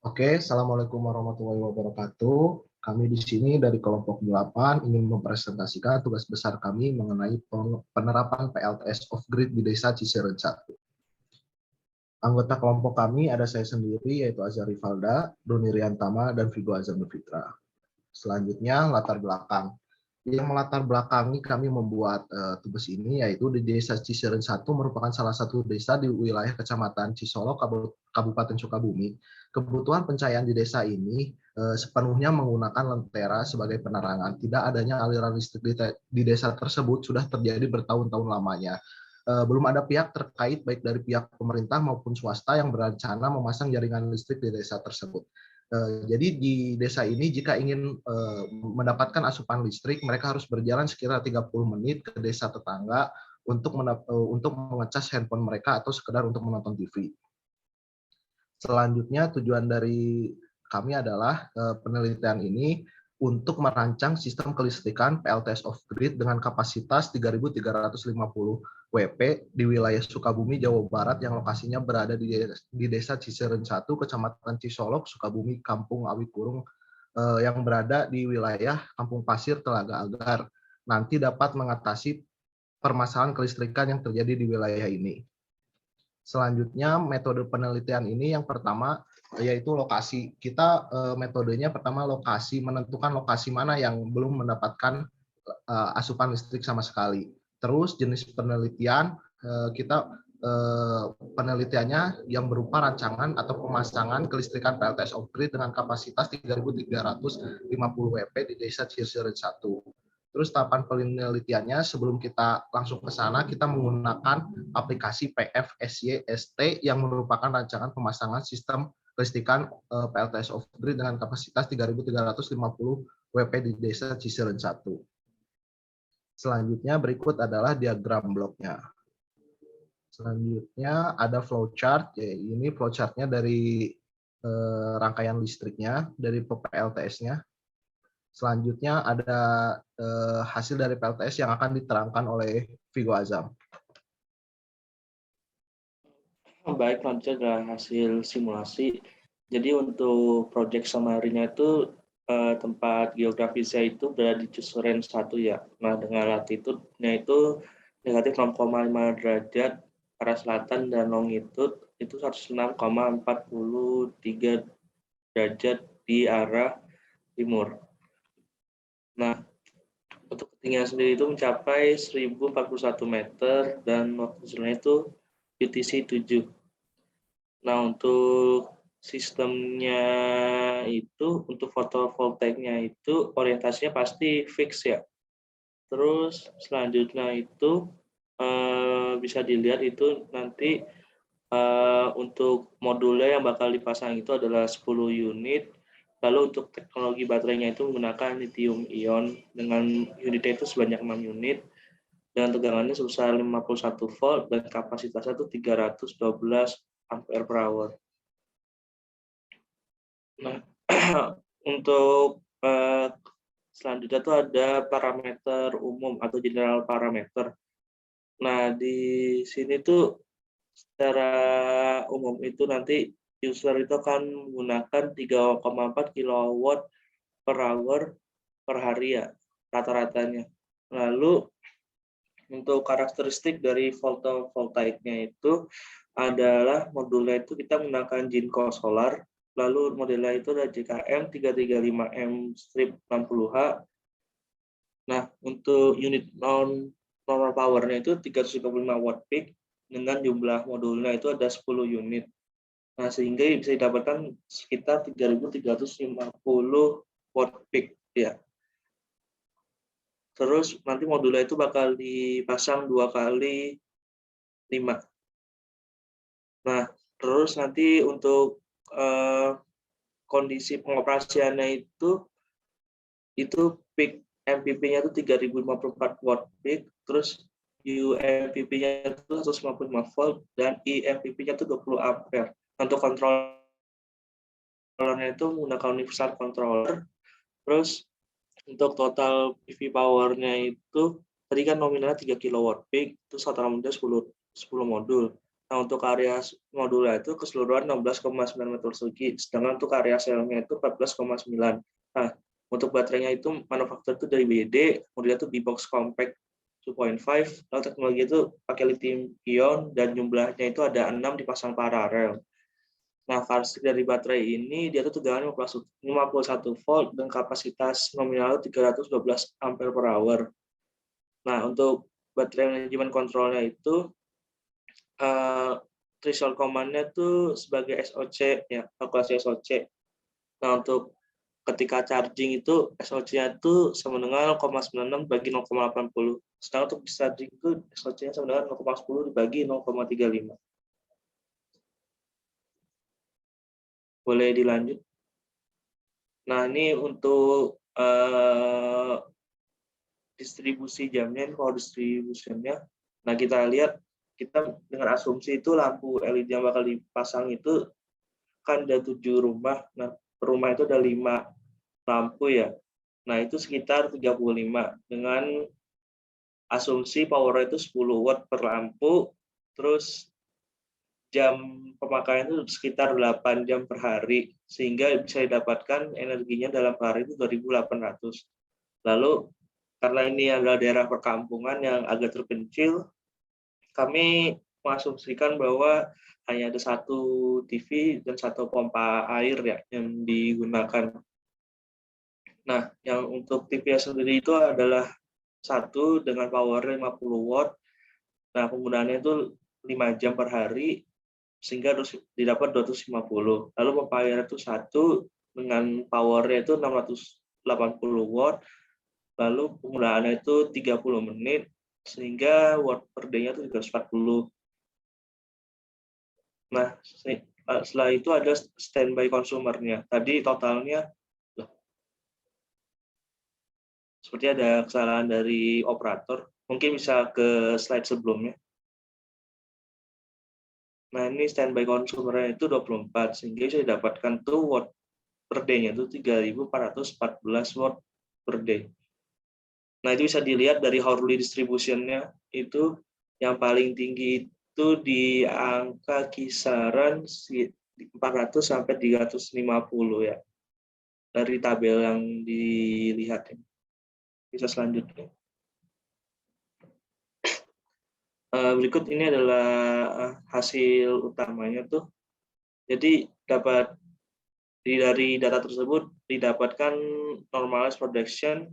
Oke, Assalamualaikum warahmatullahi wabarakatuh. Kami di sini dari kelompok 8 ingin mempresentasikan tugas besar kami mengenai penerapan PLTS off-grid di Desa Cicerem 1. Anggota kelompok kami ada saya sendiri, yaitu Azhar Rivalda, Doni Riantama, dan Vigo Azam Fitra. Selanjutnya, latar belakang. Yang melatar belakangi kami membuat tugas ini, yaitu di Desa Cicerem 1 merupakan salah satu desa di wilayah Kecamatan Cisolok, Kabupaten Sukabumi. Kebutuhan pencahayaan di desa ini sepenuhnya menggunakan lentera sebagai penerangan. Tidak adanya aliran listrik di desa tersebut sudah terjadi bertahun-tahun lamanya. Belum ada pihak terkait baik dari pihak pemerintah maupun swasta yang berencana memasang jaringan listrik di desa tersebut. Jadi di desa ini jika ingin mendapatkan asupan listrik, mereka harus berjalan sekitar 30 menit ke desa tetangga untuk mengecas handphone mereka atau sekedar untuk menonton TV. Selanjutnya tujuan dari kami adalah penelitian ini untuk merancang sistem kelistrikan PLTS off-grid dengan kapasitas 3.350 WP di wilayah Sukabumi, Jawa Barat yang lokasinya berada di Desa Cicerem 1, Kecamatan Cisolok, Sukabumi, Kampung Awikurung, yang berada di wilayah Kampung Pasir, Telaga Agar, nanti dapat mengatasi permasalahan kelistrikan yang terjadi di wilayah ini. Selanjutnya metode penelitian ini yang pertama yaitu lokasi. Kita metodenya pertama lokasi, menentukan lokasi mana yang belum mendapatkan asupan listrik sama sekali. Terus jenis penelitian kita penelitiannya yang berupa rancangan atau pemasangan kelistrikan PLTS off-grid dengan kapasitas 3.350 WP di Desa Cicerem 1. Terus tahapan penelitiannya sebelum kita langsung ke sana, kita menggunakan aplikasi PFSY-ST yang merupakan rancangan pemasangan sistem kelistrikan PLTS off-grid dengan kapasitas 3.350 WP di Desa Cicerem 1. Selanjutnya berikut adalah diagram bloknya. Selanjutnya ada flowchart, ini flowchartnya dari rangkaian listriknya, dari PLTS-nya. Selanjutnya ada hasil dari PLTS yang akan diterangkan oleh Vigo Azam. Baik, lanjut adalah hasil simulasi. Jadi untuk proyek summary-nya itu tempat geografisnya itu berada di Cicerem 1 ya. Nah, dengan latitude-nya itu negatif 6,5 derajat arah selatan dan longitude itu 106,43 derajat di arah timur. Nah, untuk ketinggian sendiri itu mencapai 1041 meter dan waktu itu UTC 7. Nah, untuk sistemnya itu, untuk fotovoltaiknya itu orientasinya pasti fix ya. Terus selanjutnya itu bisa dilihat itu nanti untuk modulnya yang bakal dipasang itu adalah 10 unit. Lalu untuk teknologi baterainya itu menggunakan lithium ion dengan unitnya itu sebanyak 6 unit dengan tegangannya sebesar 51 volt dan kapasitasnya itu 312 ampere per hour. Nah, untuk selanjutnya itu ada parameter umum atau general parameter. Nah, di sini tuh secara umum itu nanti user itu akan menggunakan 3,4 kW per hour per hari ya, rata-ratanya. Lalu untuk karakteristik dari fotovoltaiknya itu adalah modulnya itu kita menggunakan Jinko Solar, lalu modelnya itu ada JKM 335M-60H. Nah, untuk unit normal power-nya itu 355 watt peak dengan jumlah modulnya itu ada 10 unit. Nah, sehingga bisa didapatkan sekitar 3.350 watt peak ya. Terus nanti modulnya itu bakal dipasang 2 kali 5. Nah, terus nanti untuk kondisi pengoperasiannya itu peak MPP-nya itu 3054 watt peak, terus UMPP-nya itu 155 volt dan IMPP-nya itu 20 ampere. Untuk controllernya itu menggunakan universal controller. Terus untuk total PV power-nya itu tadi kan nominalnya 3 kW peak, terus total modulnya 10 modul. Nah, untuk area modulnya itu keseluruhan 16,9 meter persegi, sedangkan untuk area selnya itu 14,9. Nah, untuk baterainya itu manufaktur itu dari BD, kemudian itu B-Box Compact 2.5, lalu teknologi itu pakai lithium ion, dan jumlahnya itu ada 6 dipasang paralel. Nah, karakteristik dari baterai ini, dia itu tegangan 51 volt dan kapasitas nominal 312 ampere per hour. Nah, untuk baterai manajemen kontrolnya itu, threshold command-nya itu sebagai SOC, ya, kalkulasi SOC. Nah, untuk ketika charging itu, SOC-nya itu sama dengan 0,96 bagi 0,80. Sedangkan untuk discharging itu, SOC-nya sama dengan 0,10 dibagi 0,35. Boleh dilanjut? Nah, ini untuk distribusi jamnya, power distribution-nya. Nah, kita lihat, kita dengan asumsi itu lampu LED yang bakal dipasang itu kan ada 7 rumah. Nah, per rumah itu ada 5 lampu ya. Nah, itu sekitar 35 dengan asumsi power itu 10 watt per lampu, terus jam pemakaian itu sekitar 8 jam per hari, sehingga bisa didapatkan energinya dalam hari itu 2.800. Lalu, karena ini adalah daerah perkampungan yang agak terpencil, kami mengasumsikan bahwa hanya ada 1 TV dan 1 pompa air ya yang digunakan. Nah, yang untuk TV sendiri itu adalah 1 dengan power 50 watt. Nah, penggunaannya itu 5 jam per hari, sehingga didapat 250. Lalu pompa air itu 1 dengan power-nya itu 680 watt. Lalu penggunaannya itu 30 menit, sehingga watt per day-nya itu 340. Nah, setelah itu ada standby consumer-nya. Tadi totalnya, seperti ada kesalahan dari operator. Mungkin bisa ke slide sebelumnya. Nah, ini standby consumer-nya itu 24, sehingga bisa didapatkan tuh watt per day-nya itu 3.414 watt per day. Nah, itu bisa dilihat dari hourly distribution-nya itu yang paling tinggi itu di angka kisaran 400 sampai 350 ya. Dari tabel yang dilihat. Bisa selanjutnya. Berikut ini adalah hasil utamanya tuh. Jadi dari data tersebut didapatkan normalized production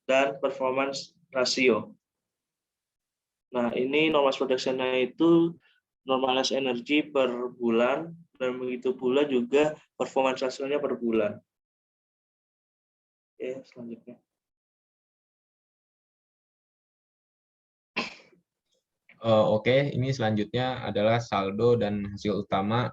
dan performance ratio. Nah, ini normalized production-nya itu normalized energy per bulan, dan begitu pula juga performance ratio-nya per bulan. Oke, selanjutnya. Oke, ini selanjutnya adalah saldo dan hasil utama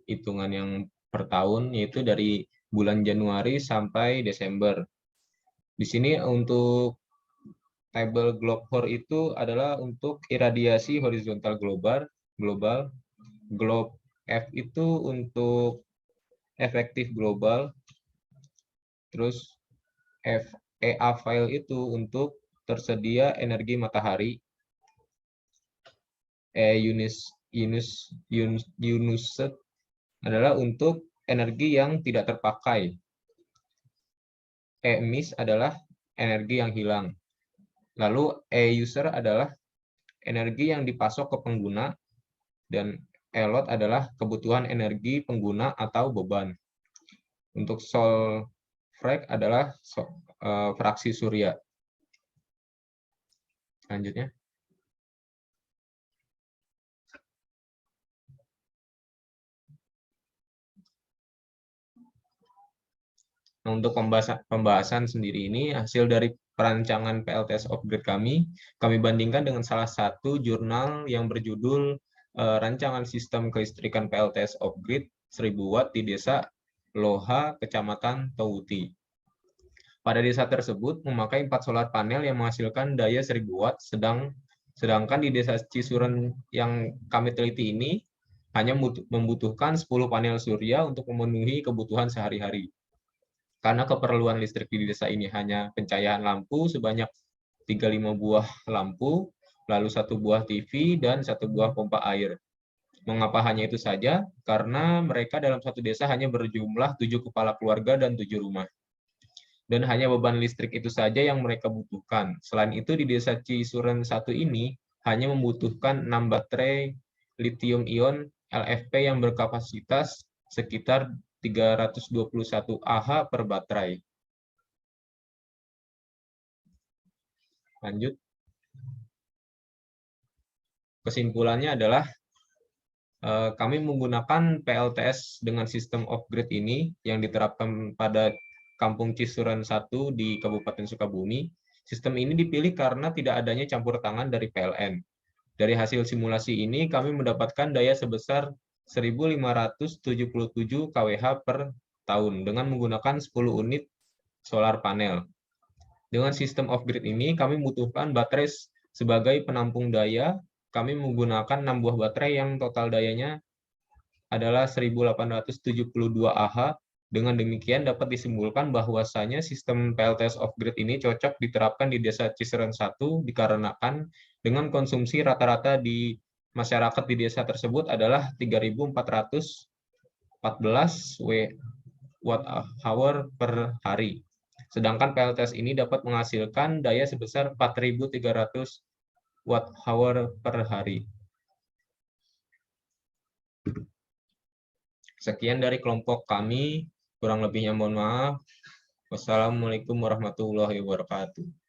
hitungan yang per tahun, yaitu dari bulan Januari sampai Desember. Di sini untuk tabel GlobeHor itu adalah untuk iradiasi horizontal global, Globe F itu untuk efektif global, terus EA file itu untuk tersedia energi matahari, UNUSET adalah untuk energi yang tidak terpakai, emis adalah energi yang hilang. Lalu e-user adalah energi yang dipasok ke pengguna, dan e-load adalah kebutuhan energi pengguna atau beban. Untuk sol frac adalah fraksi surya. Selanjutnya. Nah, untuk pembahasan sendiri ini, hasil dari perancangan PLTS off-grid kami bandingkan dengan salah satu jurnal yang berjudul Rancangan Sistem Kelistrikan PLTS off-grid 1000 Watt di Desa Loha, Kecamatan Tauti. Pada desa tersebut memakai 4 solar panel yang menghasilkan daya 1000 Watt, sedangkan di Desa Cisuren yang kami teliti ini hanya membutuhkan 10 panel surya untuk memenuhi kebutuhan sehari-hari. Karena keperluan listrik di desa ini hanya pencahayaan lampu sebanyak 35 buah lampu, lalu 1 buah TV, dan 1 buah pompa air. Mengapa hanya itu saja? Karena mereka dalam satu desa hanya berjumlah 7 kepala keluarga dan 7 rumah. Dan hanya beban listrik itu saja yang mereka butuhkan. Selain itu, di desa Cisuren 1 ini hanya membutuhkan 6 baterai lithium-ion LFP yang berkapasitas sekitar 321 Ah per baterai. Lanjut. Kesimpulannya adalah kami menggunakan PLTS dengan sistem off-grid ini yang diterapkan pada Kampung Cisuren 1 di Kabupaten Sukabumi. Sistem ini dipilih karena tidak adanya campur tangan dari PLN. Dari hasil simulasi ini, kami mendapatkan daya sebesar 1.577 kWh per tahun dengan menggunakan 10 unit solar panel. Dengan sistem off-grid ini, kami membutuhkan baterai sebagai penampung daya. Kami menggunakan 6 buah baterai yang total dayanya adalah 1.872 Ah. Dengan demikian dapat disimpulkan bahwasanya sistem PLTS off-grid ini cocok diterapkan di desa Cisuren 1 dikarenakan dengan konsumsi rata-rata di masyarakat di desa tersebut adalah 3.414 Watt-hour per hari. Sedangkan PLTS ini dapat menghasilkan daya sebesar 4.300 Watt-hour per hari. Sekian dari kelompok kami, kurang lebihnya mohon maaf. Wassalamualaikum warahmatullahi wabarakatuh.